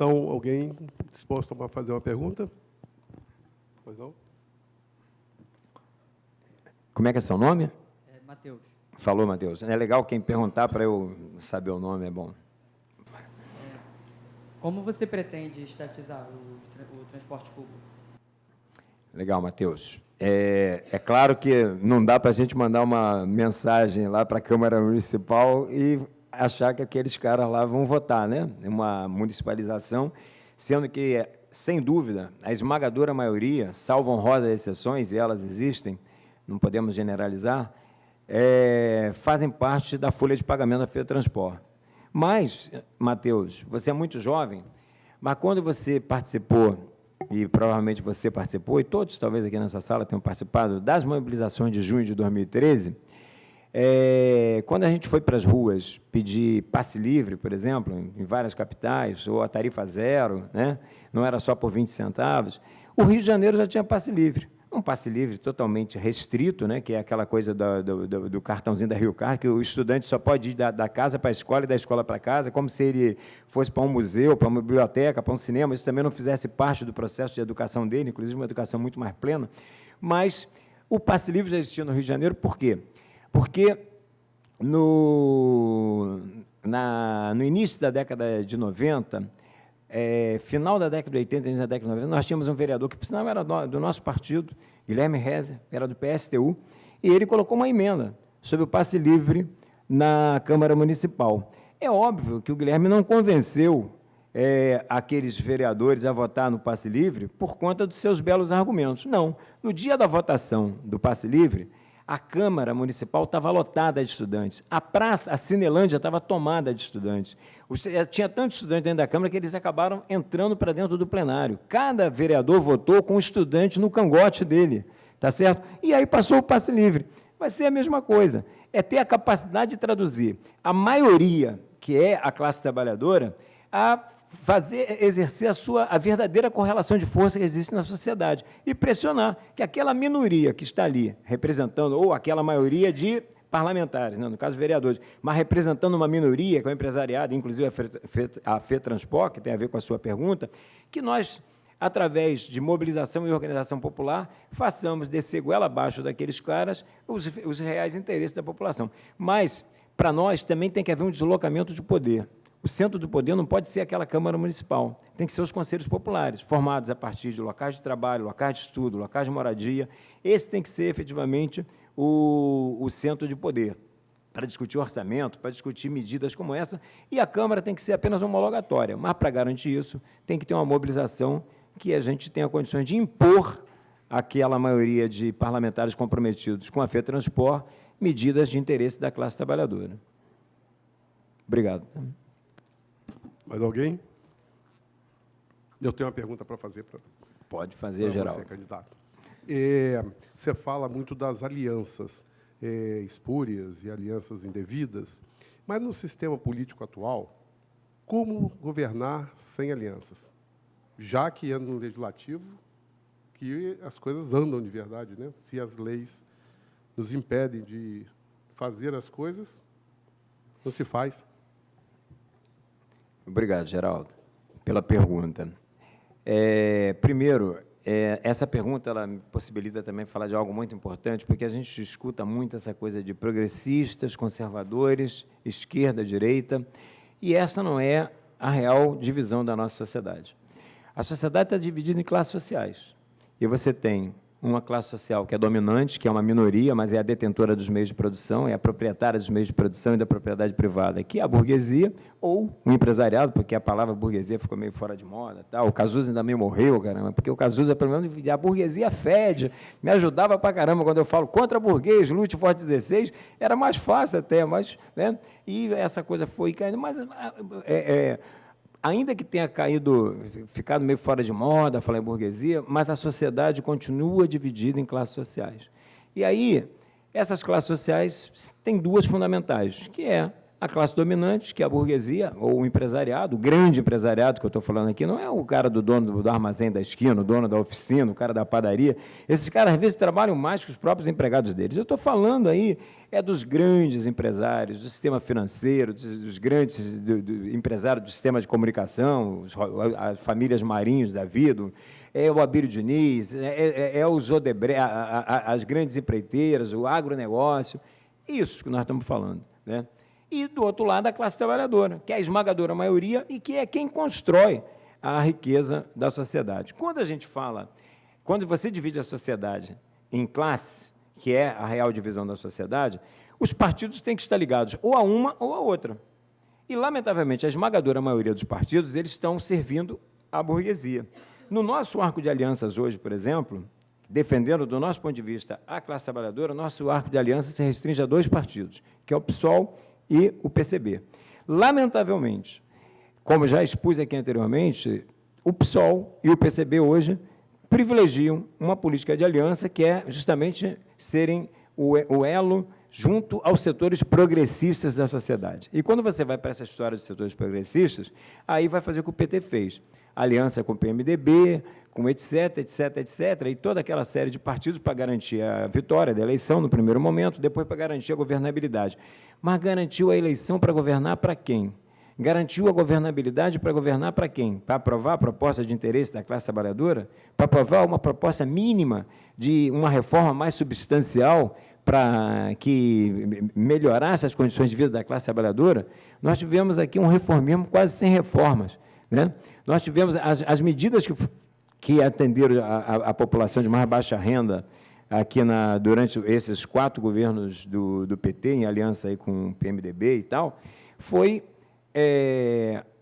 Então, alguém disposto a fazer uma pergunta? Pois não? Como é que é seu nome? Matheus. Falou, Matheus. É legal quem perguntar para eu saber o nome, é bom. Como você pretende estatizar o transporte público? Legal, Matheus. É claro que não dá para a gente mandar uma mensagem lá para a Câmara Municipal e achar que aqueles caras lá vão votar, né? Uma municipalização, sendo que, sem dúvida, a esmagadora maioria, salvo honrosas exceções, e elas existem, não podemos generalizar, fazem parte da folha de pagamento da FETranspor. Mas, Matheus, você é muito jovem, mas quando você participou, e provavelmente você participou, e todos talvez aqui nessa sala tenham participado, das mobilizações de junho de 2013, quando a gente foi para as ruas pedir passe livre, por exemplo, em várias capitais, ou a tarifa zero, né? Não era só por 20 centavos, o Rio de Janeiro já tinha passe livre. Um passe livre totalmente restrito, né? Que é aquela coisa do cartãozinho da Rio Car, que o estudante só pode ir da casa para a escola e da escola para casa, como se ele fosse para um museu, para uma biblioteca, para um cinema, isso também não fizesse parte do processo de educação dele, inclusive uma educação muito mais plena. Mas o passe livre já existia no Rio de Janeiro, por quê? Porque no início da década de 90, final da década de 80, início da década de 90, nós tínhamos um vereador que, por sinal, era do nosso partido, Guilherme Rezer, era do PSTU, e ele colocou uma emenda sobre o passe livre na Câmara Municipal. É óbvio que o Guilherme não convenceu aqueles vereadores a votar no passe livre por conta dos seus belos argumentos. Não. No dia da votação do passe livre, a Câmara Municipal estava lotada de estudantes. A praça, a Cinelândia, estava tomada de estudantes. Tinha tantos estudantes dentro da Câmara que eles acabaram entrando para dentro do plenário. Cada vereador votou com um estudante no cangote dele, tá certo? E aí passou o passe livre. Vai ser a mesma coisa. É ter a capacidade de traduzir a maioria, que é a classe trabalhadora, a exercer a verdadeira correlação de força que existe na sociedade e pressionar que aquela minoria que está ali representando, ou aquela maioria de parlamentares, né, no caso vereadores, mas representando uma minoria, que é o empresariado, inclusive a FETranspor, que tem a ver com a sua pergunta, que nós, através de mobilização e organização popular, façamos descer goela abaixo daqueles caras os reais interesses da população. Mas, para nós, também tem que haver um deslocamento de poder. O centro do poder não pode ser aquela Câmara Municipal, tem que ser os conselhos populares, formados a partir de locais de trabalho, locais de estudo, locais de moradia. Esse tem que ser, efetivamente, o centro de poder, para discutir orçamento, para discutir medidas como essa, e a Câmara tem que ser apenas homologatória, mas, para garantir isso, tem que ter uma mobilização que a gente tenha condições de impor àquela maioria de parlamentares comprometidos com a FETranspor medidas de interesse da classe trabalhadora. Obrigado. Mais alguém? Eu tenho uma pergunta para fazer. Pode fazer, Geraldo. Você, candidato. Você fala muito das alianças espúrias e alianças indevidas, mas no sistema político atual, como governar sem alianças? Já que é no legislativo que as coisas andam de verdade, né? Se as leis nos impedem de fazer as coisas, não se faz. Obrigado, Geraldo, pela pergunta. Primeiro, essa pergunta ela me possibilita também falar de algo muito importante, porque a gente escuta muito essa coisa de progressistas, conservadores, esquerda, direita, e essa não é a real divisão da nossa sociedade. A sociedade está dividida em classes sociais, e você tem uma classe social que é dominante, que é uma minoria, mas é a detentora dos meios de produção, é a proprietária dos meios de produção e da propriedade privada, que é a burguesia, ou o empresariado, porque a palavra burguesia ficou meio fora de moda. Tá? O Cazuza ainda meio morreu, caramba, porque o Cazuza, pelo menos, a burguesia fede, me ajudava para caramba quando eu falo contra burguês, lute forte 16, era mais fácil até, mas, né? E essa coisa foi caindo, mas ainda que tenha ficado meio fora de moda, falar em burguesia, mas a sociedade continua dividida em classes sociais. E aí, essas classes sociais têm duas fundamentais, que é A classe dominante, que é a burguesia, ou o empresariado, o grande empresariado que eu estou falando aqui, não é o cara do dono do armazém da esquina, o dono da oficina, o cara da padaria. Esses caras, às vezes, trabalham mais que os próprios empregados deles. Eu estou falando aí dos grandes empresários, do sistema financeiro, dos grandes empresários do sistema de comunicação, as famílias Marinhos da vida, é o Abílio Diniz, os Odebrecht, as grandes empreiteiras, o agronegócio, isso que nós estamos falando, né? E, do outro lado, a classe trabalhadora, que é a esmagadora maioria e que é quem constrói a riqueza da sociedade. Quando você divide a sociedade em classes, que é a real divisão da sociedade, os partidos têm que estar ligados ou a uma ou a outra. E, lamentavelmente, a esmagadora maioria dos partidos, eles estão servindo à burguesia. No nosso arco de alianças hoje, por exemplo, defendendo, do nosso ponto de vista, a classe trabalhadora, nosso arco de aliança se restringe a 2 partidos, que é o PSOL e o PCB. Lamentavelmente, como já expus aqui anteriormente, o PSOL e o PCB hoje privilegiam uma política de aliança que é justamente serem o elo junto aos setores progressistas da sociedade. E quando você vai para essa história dos setores progressistas, aí vai fazer o que o PT fez. Aliança com o PMDB, com etc., etc., etc., e toda aquela série de partidos para garantir a vitória da eleição no primeiro momento, depois para garantir a governabilidade. Mas garantiu a eleição para governar para quem? Garantiu a governabilidade para governar para quem? Para aprovar a proposta de interesse da classe trabalhadora? Para aprovar uma proposta mínima de uma reforma mais substancial para que melhorasse as condições de vida da classe trabalhadora? Nós tivemos aqui um reformismo quase sem reformas, né? Nós tivemos as medidas que atenderam a população de mais baixa renda aqui durante esses 4 governos do PT, em aliança aí com o PMDB e tal, foi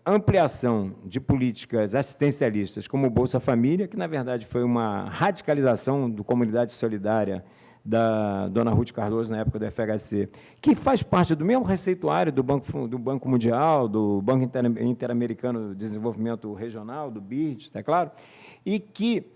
ampliação de políticas assistencialistas, como o Bolsa Família, que, na verdade, foi uma radicalização do Comunidade Solidária da dona Ruth Cardoso, na época do FHC, que faz parte do mesmo receituário do Banco Mundial, do Banco Interamericano de Desenvolvimento Regional, do BID, está claro? E que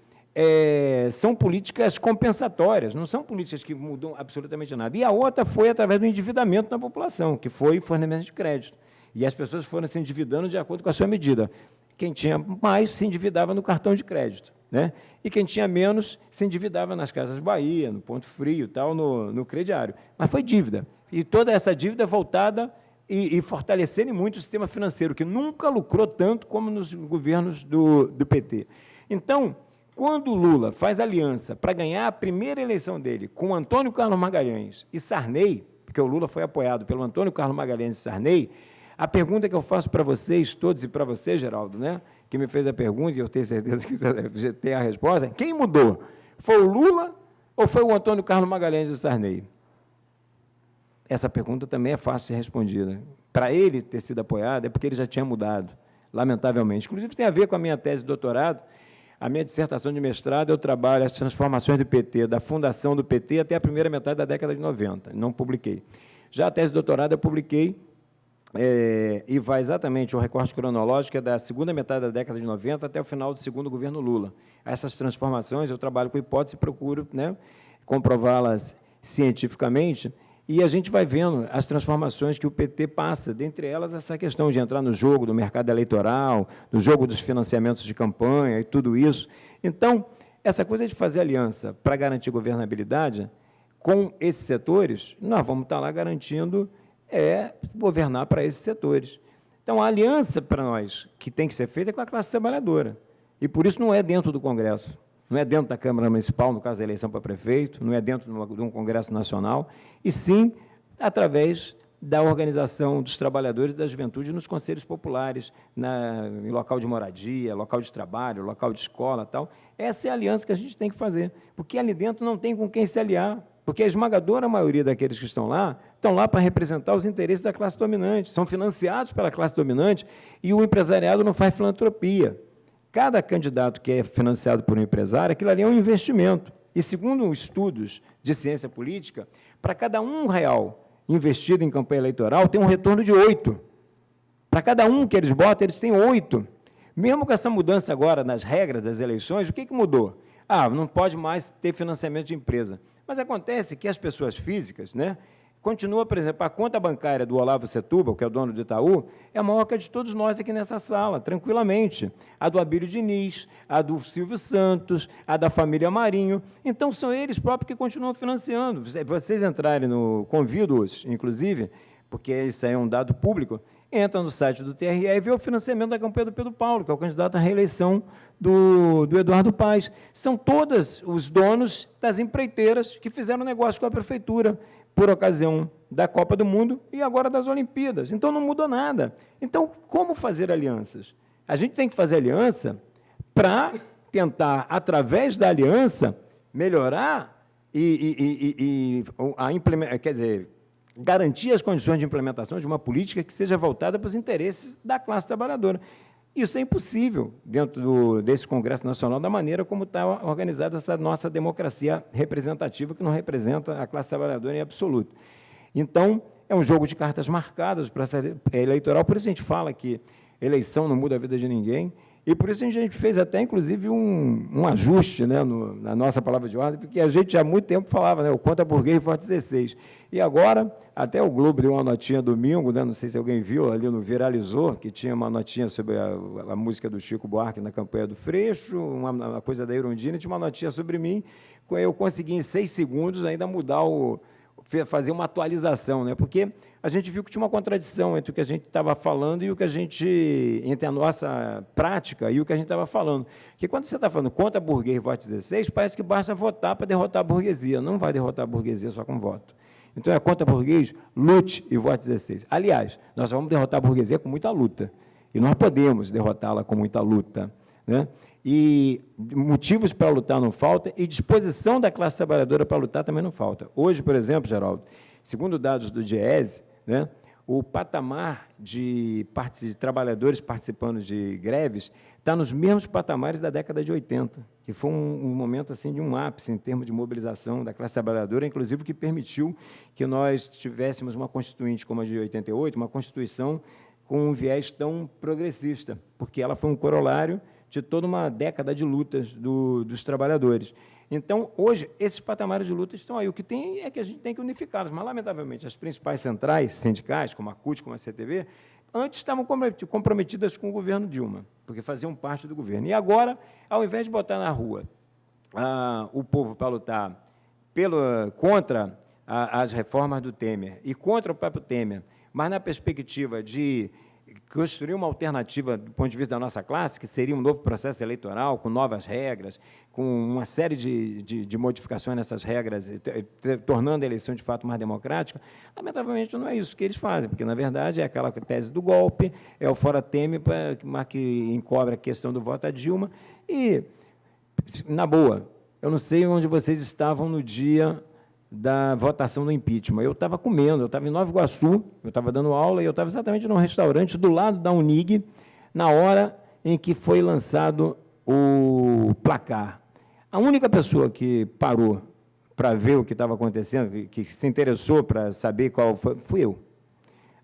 são políticas compensatórias, não são políticas que mudam absolutamente nada. E a outra foi através do endividamento da população, que foi fornecimento de crédito. E as pessoas foram se endividando de acordo com a sua medida. Quem tinha mais se endividava no cartão de crédito, né? E quem tinha menos se endividava nas Casas Bahia, no Ponto Frio, tal, no crediário. Mas foi dívida. E toda essa dívida voltada e fortalecendo muito o sistema financeiro, que nunca lucrou tanto como nos governos do PT. Então, quando o Lula faz aliança para ganhar a primeira eleição dele com Antônio Carlos Magalhães e Sarney, porque o Lula foi apoiado pelo Antônio Carlos Magalhães e Sarney, a pergunta que eu faço para vocês todos e para você, Geraldo, né, que me fez a pergunta, e eu tenho certeza que você tem a resposta, quem mudou? Foi o Lula ou foi o Antônio Carlos Magalhães e Sarney? Essa pergunta também é fácil de ser respondida. Para ele ter sido apoiado é porque ele já tinha mudado, lamentavelmente. Inclusive, tem a ver com a minha tese de doutorado, a minha dissertação de mestrado, eu trabalho as transformações do PT, da fundação do PT até a primeira metade da década de 90, não publiquei. Já a tese de doutorado eu publiquei, e vai exatamente o recorte cronológico da segunda metade da década de 90 até o final do segundo governo Lula. Essas transformações, eu trabalho com hipótese e procuro, né, comprová-las cientificamente, e a gente vai vendo as transformações que o PT passa, dentre elas essa questão de entrar no jogo do mercado eleitoral, no jogo dos financiamentos de campanha e tudo isso. Então, essa coisa de fazer aliança para garantir governabilidade com esses setores, nós vamos estar lá garantindo governar para esses setores. Então, a aliança para nós que tem que ser feita é com a classe trabalhadora. E, por isso, não é dentro do Congresso, não é dentro da Câmara Municipal, no caso da eleição para prefeito, não é dentro de um Congresso Nacional, e sim através da organização dos trabalhadores da juventude nos conselhos populares, em local de moradia, local de trabalho, local de escola, tal. Essa é a aliança que a gente tem que fazer, porque ali dentro não tem com quem se aliar, porque a esmagadora maioria daqueles que estão lá para representar os interesses da classe dominante, são financiados pela classe dominante, e o empresariado não faz filantropia. Cada candidato que é financiado por um empresário, aquilo ali é um investimento. E, segundo estudos de ciência política, para cada R$1 investido em campanha eleitoral, tem um retorno de 8. Para cada um que eles botam, eles têm 8. Mesmo com essa mudança agora nas regras das eleições, o que mudou? Não pode mais ter financiamento de empresa. Mas acontece que as pessoas físicas, né, continua, por exemplo, a conta bancária do Olavo Setúbal, que é o dono do Itaú, é a maior que a de todos nós aqui nessa sala, tranquilamente. A do Abílio Diniz, a do Silvio Santos, a da família Marinho. Então, são eles próprios que continuam financiando. Vocês entrarem no... Convido-os, inclusive, porque isso aí é um dado público, entra no site do TRE e vê o financiamento da campanha do Pedro Paulo, que é o candidato à reeleição do Eduardo Paes. São todos os donos das empreiteiras que fizeram negócio com a prefeitura, por ocasião da Copa do Mundo e agora das Olimpíadas. Então, não mudou nada. Então, como fazer alianças? A gente tem que fazer aliança para tentar, através da aliança, melhorar quer dizer, garantir as condições de implementação de uma política que seja voltada para os interesses da classe trabalhadora. Isso é impossível dentro desse Congresso Nacional, da maneira como está organizada essa nossa democracia representativa, que não representa a classe trabalhadora em absoluto. Então, é um jogo de cartas marcadas para essa eleitoral, por isso a gente fala que eleição não muda a vida de ninguém, e por isso a gente fez até, inclusive, um ajuste, né, na nossa palavra de ordem, porque a gente há muito tempo falava, né, o conta burguês voto 16. E agora, até o Globo deu uma notinha domingo, né, não sei se alguém viu, ali no Viralizou, que tinha uma notinha sobre a música do Chico Buarque na campanha do Freixo, uma coisa da Irondina, tinha uma notinha sobre mim, eu consegui em 6 segundos ainda mudar fazer uma atualização, né, porque a gente viu que tinha uma contradição entre o que a gente estava falando e o que a gente, entre a nossa prática e o que a gente estava falando. Porque quando você está falando contra burguês voto 16, parece que basta votar para derrotar a burguesia. Não vai derrotar a burguesia só com voto. Então, é contra burguês, lute e vote 16. Aliás, nós vamos derrotar a burguesia com muita luta. E nós podemos derrotá-la com muita luta, né? E motivos para lutar não falta, e disposição da classe trabalhadora para lutar também não falta. Hoje, por exemplo, Geraldo, segundo dados do DIEESE, né, o patamar de trabalhadores participando de greves está nos mesmos patamares da década de 80, que foi um momento assim, de um ápice em termos de mobilização da classe trabalhadora, inclusive que permitiu que nós tivéssemos uma Constituinte como a de 88, uma Constituição com um viés tão progressista, porque ela foi um corolário de toda uma década de lutas dos trabalhadores. Então, hoje, esses patamares de luta estão aí. O que tem é que a gente tem que unificá-los, mas, lamentavelmente, as principais centrais sindicais, como a CUT, como a CTV, antes estavam comprometidas com o governo Dilma, porque faziam parte do governo. E agora, ao invés de botar na rua o povo para lutar contra as reformas do Temer e contra o próprio Temer, mas na perspectiva de construir uma alternativa do ponto de vista da nossa classe, que seria um novo processo eleitoral, com novas regras, com uma série de modificações nessas regras, tornando a eleição, de fato, mais democrática, lamentavelmente não é isso que eles fazem, porque, na verdade, é aquela tese do golpe, é o fora Temer que encobre a questão do voto a Dilma, e, na boa, eu não sei onde vocês estavam no dia da votação do impeachment. Eu estava comendo, eu estava em Nova Iguaçu, eu estava dando aula, e eu estava exatamente num restaurante do lado da Unig, na hora em que foi lançado o placar. A única pessoa que parou para ver o que estava acontecendo, que se interessou para saber qual foi, fui eu.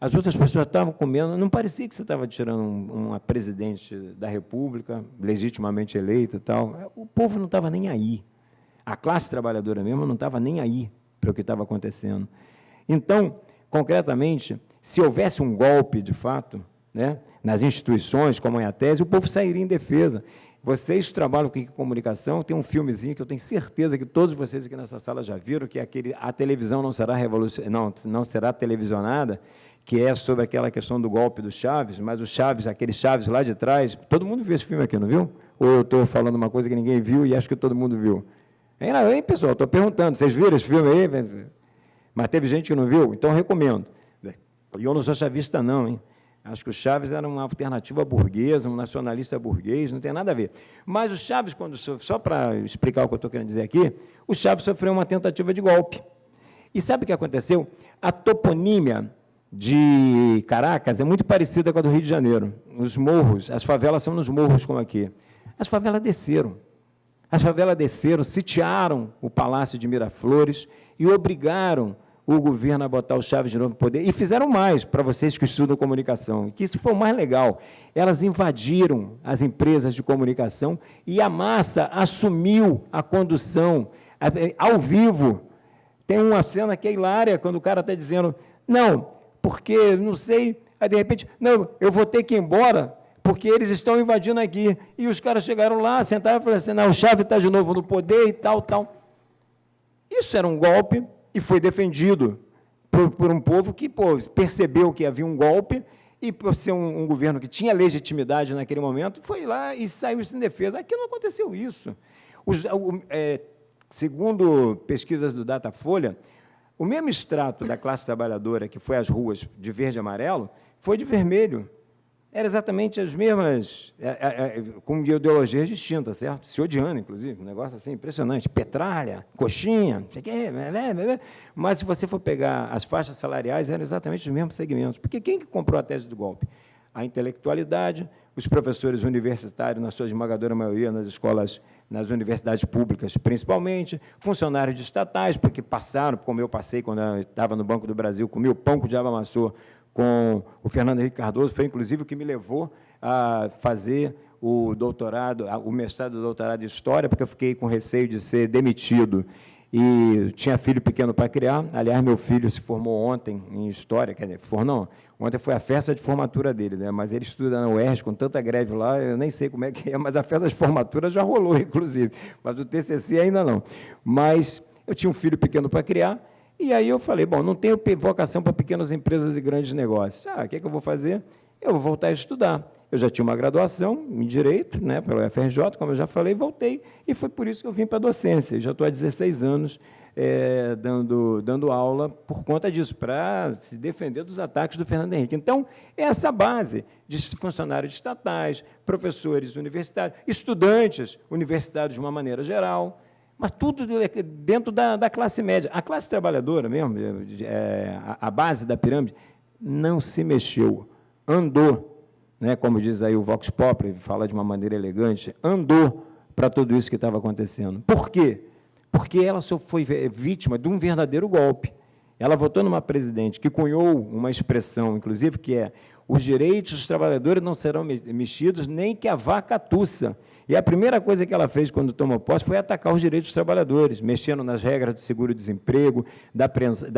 As outras pessoas estavam comendo, não parecia que você estava tirando uma presidente da República, legitimamente eleita e tal. O povo não estava nem aí. A classe trabalhadora mesmo não estava nem aí para o que estava acontecendo. Então, concretamente, se houvesse um golpe, de fato, né, nas instituições, como é a tese, o povo sairia em defesa. Vocês trabalham com comunicação, tem um filmezinho que eu tenho certeza que todos vocês aqui nessa sala já viram, que é a televisão não será televisionada, que é sobre aquela questão do golpe do Chaves, mas o Chaves, aquele Chaves lá de trás, todo mundo viu esse filme aqui, não viu? Ou eu estou falando uma coisa que ninguém viu e acho que todo mundo viu? Hein, pessoal, estou perguntando, vocês viram esse filme aí? Mas teve gente que não viu? Então, eu recomendo. E eu não sou chavista, não, hein? Acho que o Chaves era uma alternativa burguesa, um nacionalista burguês, não tem nada a ver. Mas o Chaves, só para explicar o que eu estou querendo dizer aqui, o Chaves sofreu uma tentativa de golpe. E sabe o que aconteceu? A toponímia de Caracas é muito parecida com a do Rio de Janeiro. Os morros, as favelas são nos morros como aqui. As favelas desceram. As favelas desceram, sitiaram o Palácio de Miraflores e obrigaram o governo a botar o Chaves de novo no poder. E fizeram mais, para vocês que estudam comunicação, que isso foi o mais legal. Elas invadiram as empresas de comunicação e a massa assumiu a condução ao vivo. Tem uma cena que é hilária, quando o cara está dizendo, não, porque, não sei, aí de repente, não, eu vou ter que ir embora, porque eles estão invadindo aqui. E os caras chegaram lá, sentaram e falaram assim, não, o Chávez está de novo no poder e tal, tal. Isso era um golpe e foi defendido por um povo que percebeu que havia um golpe e, por ser um governo que tinha legitimidade naquele momento, foi lá e saiu sem defesa. Aqui não aconteceu isso. Segundo pesquisas do Datafolha, o mesmo extrato da classe trabalhadora que foi às ruas de verde e amarelo foi de vermelho. Eram exatamente as mesmas, com ideologias distintas, certo? Se odiando, inclusive, um negócio assim impressionante. Petralha, coxinha, não sei o quê, mas se você for pegar as faixas salariais, eram exatamente os mesmos segmentos. Porque quem que comprou a tese do golpe? A intelectualidade, os professores universitários, na sua esmagadora maioria, nas escolas, nas universidades públicas, principalmente, funcionários de estatais, porque passaram, como eu passei quando eu estava no Banco do Brasil, comi o pão que o diabo amassou com o Fernando Henrique Cardoso, foi, inclusive, o que me levou a fazer o doutorado, o mestrado e doutorado em História, porque eu fiquei com receio de ser demitido e tinha filho pequeno para criar. Aliás, meu filho se formou ontem em História, quer dizer, ontem foi a festa de formatura dele, né? Mas ele estuda na UERJ, com tanta greve lá, eu nem sei como é que é, mas a festa de formatura já rolou, inclusive, mas o TCC ainda não. Mas eu tinha um filho pequeno para criar, e aí eu falei, bom, não tenho vocação para pequenas empresas e grandes negócios. O que é que eu vou fazer? Eu vou voltar a estudar. Eu já tinha uma graduação em Direito, né, pelo FRJ, como eu já falei, voltei, e foi por isso que eu vim para a docência. Eu já estou há 16 anos dando aula por conta disso, para se defender dos ataques do Fernando Henrique. Então, essa base de funcionários estatais, professores universitários, estudantes universitários de uma maneira geral, mas tudo dentro da classe média. A classe trabalhadora mesmo, a base da pirâmide, não se mexeu, andou, né, como diz aí o Vox Populi, fala de uma maneira elegante, andou para tudo isso que estava acontecendo. Por quê? Porque ela só foi vítima de um verdadeiro golpe. Ela votou numa presidente que cunhou uma expressão, inclusive, que é os direitos dos trabalhadores não serão mexidos nem que a vaca tussa. E a primeira coisa que ela fez quando tomou posse foi atacar os direitos dos trabalhadores, mexendo nas regras do seguro-desemprego, da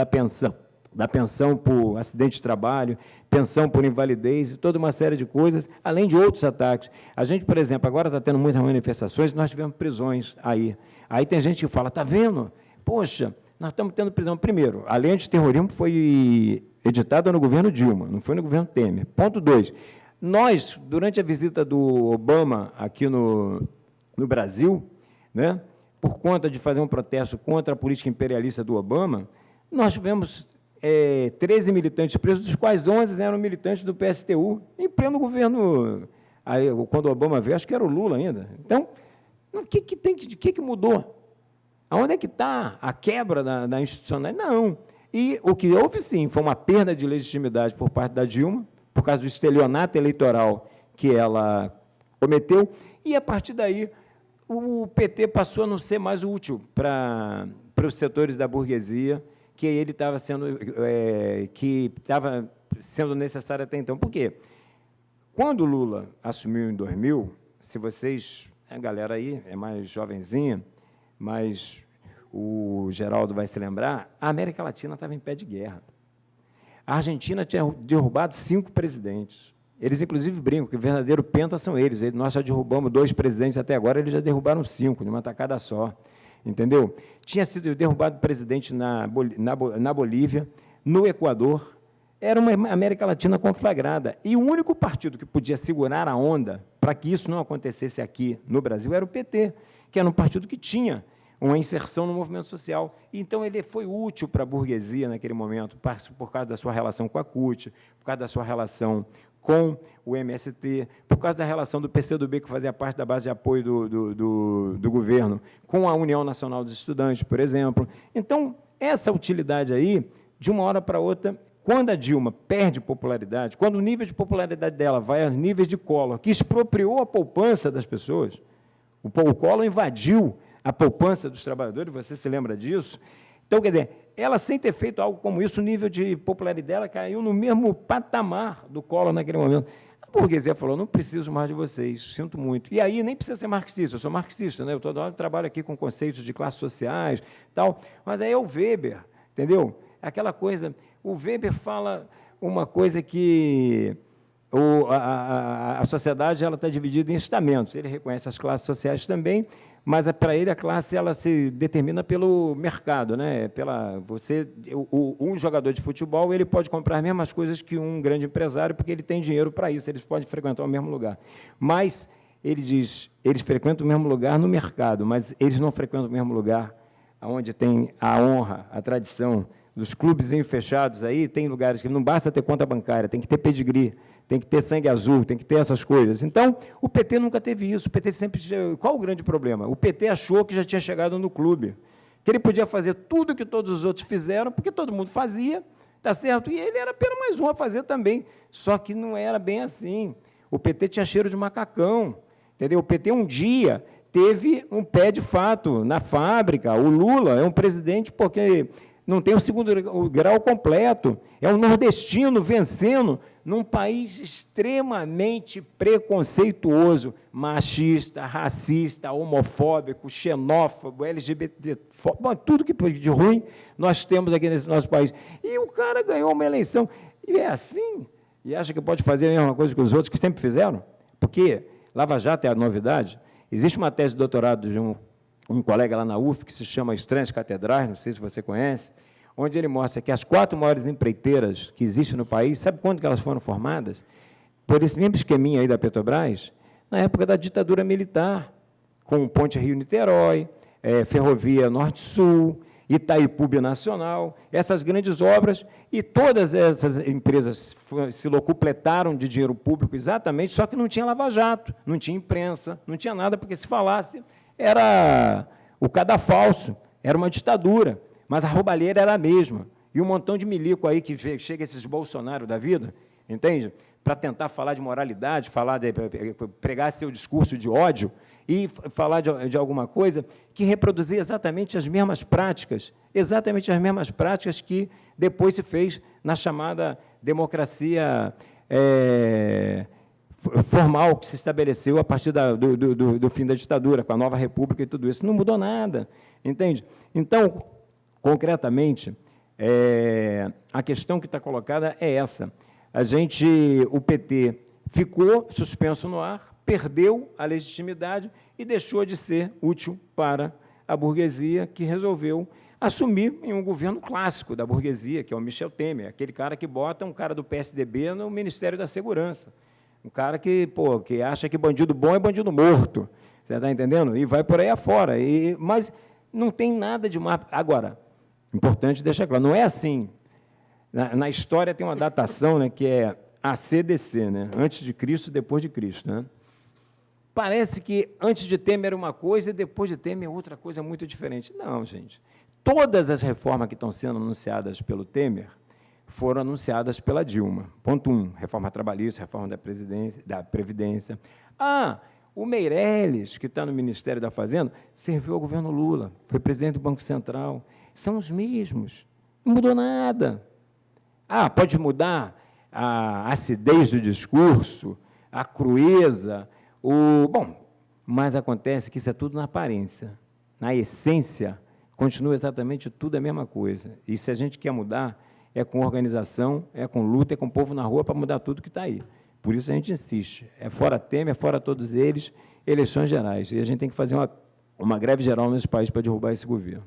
pensão por acidente de trabalho, pensão por invalidez e toda uma série de coisas, além de outros ataques. A gente, por exemplo, agora está tendo muitas manifestações, nós tivemos prisões aí. Aí tem gente que fala, está vendo? Poxa, nós estamos tendo prisão. Primeiro, a lei antiterrorismo foi editada no governo Dilma, não foi no governo Temer. Ponto 2, nós, durante a visita do Obama aqui no Brasil, né, por conta de fazer um protesto contra a política imperialista do Obama, nós tivemos 13 militantes presos, dos quais 11 eram militantes do PSTU, em pleno governo, aí, quando o Obama veio, acho que era o Lula ainda. Então, o que mudou? Aonde é que está a quebra da institucionalidade? Não. E o que houve, sim, foi uma perda de legitimidade por parte da Dilma, por causa do estelionato eleitoral que ela cometeu, e, a partir daí, o PT passou a não ser mais útil para os setores da burguesia, que ele estava sendo necessário até então. Por quê? Quando o Lula assumiu em 2000, se vocês, a galera aí é mais jovenzinha, mas o Geraldo vai se lembrar, a América Latina estava em pé de guerra. A Argentina tinha derrubado 5 presidentes. Eles, inclusive, brincam que o verdadeiro penta são eles. Nós já derrubamos 2 presidentes até agora, eles já derrubaram 5, de uma tacada só. Entendeu? Tinha sido derrubado presidente na Bolívia, no Equador. Era uma América Latina conflagrada. E o único partido que podia segurar a onda para que isso não acontecesse aqui no Brasil era o PT, que era um partido que tinha uma inserção no movimento social. Então, ele foi útil para a burguesia naquele momento, por causa da sua relação com a CUT, por causa da sua relação com o MST, por causa da relação do PCdoB, que fazia parte da base de apoio do governo, com a União Nacional dos Estudantes, por exemplo. Então, essa utilidade aí, de uma hora para outra, quando a Dilma perde popularidade, quando o nível de popularidade dela vai aos níveis de Collor, que expropriou a poupança das pessoas, o Collor invadiu a poupança dos trabalhadores, você se lembra disso? Então, quer dizer, ela, sem ter feito algo como isso, o nível de popularidade dela caiu no mesmo patamar do Collor naquele momento. burguesia falou, não preciso mais de vocês, sinto muito. E aí nem precisa ser marxista, eu sou marxista, né? Eu toda hora trabalho aqui com conceitos de classes sociais, tal, mas aí é o Weber, entendeu? Aquela coisa, o Weber fala uma coisa que a sociedade ela está dividida em estamentos, ele reconhece as classes sociais também, mas para ele a classe ela se determina pelo mercado, né? Um jogador de futebol ele pode comprar as mesmas coisas que um grande empresário porque ele tem dinheiro para isso, eles podem frequentar o mesmo lugar. Mas ele diz, eles frequentam o mesmo lugar no mercado, mas eles não frequentam o mesmo lugar onde tem a honra, a tradição dos clubes fechados aí, tem lugares que não basta ter conta bancária, tem que ter pedigree, tem que ter sangue azul, tem que ter essas coisas. Então, o PT nunca teve isso. O PT sempre... Qual o grande problema? O PT achou que já tinha chegado no clube, que ele podia fazer tudo que todos os outros fizeram, porque todo mundo fazia, tá certo? E ele era apenas mais um a fazer também. Só que não era bem assim. O PT tinha cheiro de macacão, entendeu? O PT um dia teve um pé de fato na fábrica. O Lula é um presidente porque não tem o segundo grau completo, é um nordestino vencendo num país extremamente preconceituoso, machista, racista, homofóbico, xenófobo, LGBT, tudo que de ruim nós temos aqui nesse nosso país. E o cara ganhou uma eleição, e é assim, e acha que pode fazer a mesma coisa que os outros que sempre fizeram? Porque Lava Jato é a novidade. Existe uma tese de doutorado de um colega lá na UF, que se chama Estranhas Catedrais, não sei se você conhece, onde ele mostra que as 4 maiores empreiteiras que existem no país, sabe quando que elas foram formadas? Por esse mesmo esqueminha aí da Petrobras, na época da ditadura militar, com Ponte Rio-Niterói, Ferrovia Norte-Sul, Itaipu Binacional, essas grandes obras, e todas essas empresas se locupletaram de dinheiro público exatamente, só que não tinha lava-jato, não tinha imprensa, não tinha nada, porque se falasse era o cadafalso, era uma ditadura, mas a roubalheira era a mesma. E um montão de milico aí que chega esses Bolsonaro da vida, entende? Para tentar falar de moralidade, pregar seu discurso de ódio e falar de alguma coisa que reproduzia exatamente as mesmas práticas que depois se fez na chamada democracia formal que se estabeleceu a partir do fim da ditadura, com a nova república e tudo isso. Não mudou nada, entende? Então, concretamente, a questão que está colocada é essa. O PT ficou suspenso no ar, perdeu a legitimidade e deixou de ser útil para a burguesia, que resolveu assumir em um governo clássico da burguesia, que é o Michel Temer, aquele cara que bota um cara do PSDB no Ministério da Segurança, um cara que acha que bandido bom é bandido morto, você está entendendo? E vai por aí afora. Mas não tem nada de mais. Agora, importante deixar claro, não é assim. Na história tem uma datação, né, que é ACDC, né, antes de Cristo, depois de Cristo. Né? Parece que antes de Temer era uma coisa e depois de Temer outra coisa muito diferente. Não, gente. Todas as reformas que estão sendo anunciadas pelo Temer foram anunciadas pela Dilma. Ponto 1, reforma trabalhista, reforma da Previdência. O Meirelles, que está no Ministério da Fazenda, serviu ao governo Lula, foi presidente do Banco Central. São os mesmos. Não mudou nada. Pode mudar a acidez do discurso, a crueza, mas acontece que isso é tudo na aparência. Na essência, continua exatamente tudo a mesma coisa. E se a gente quer mudar, é com organização, é com luta, é com o povo na rua para mudar tudo que está aí. Por isso a gente insiste. É fora Temer, é fora todos eles, eleições gerais. E a gente tem que fazer uma greve geral nesse país para derrubar esse governo.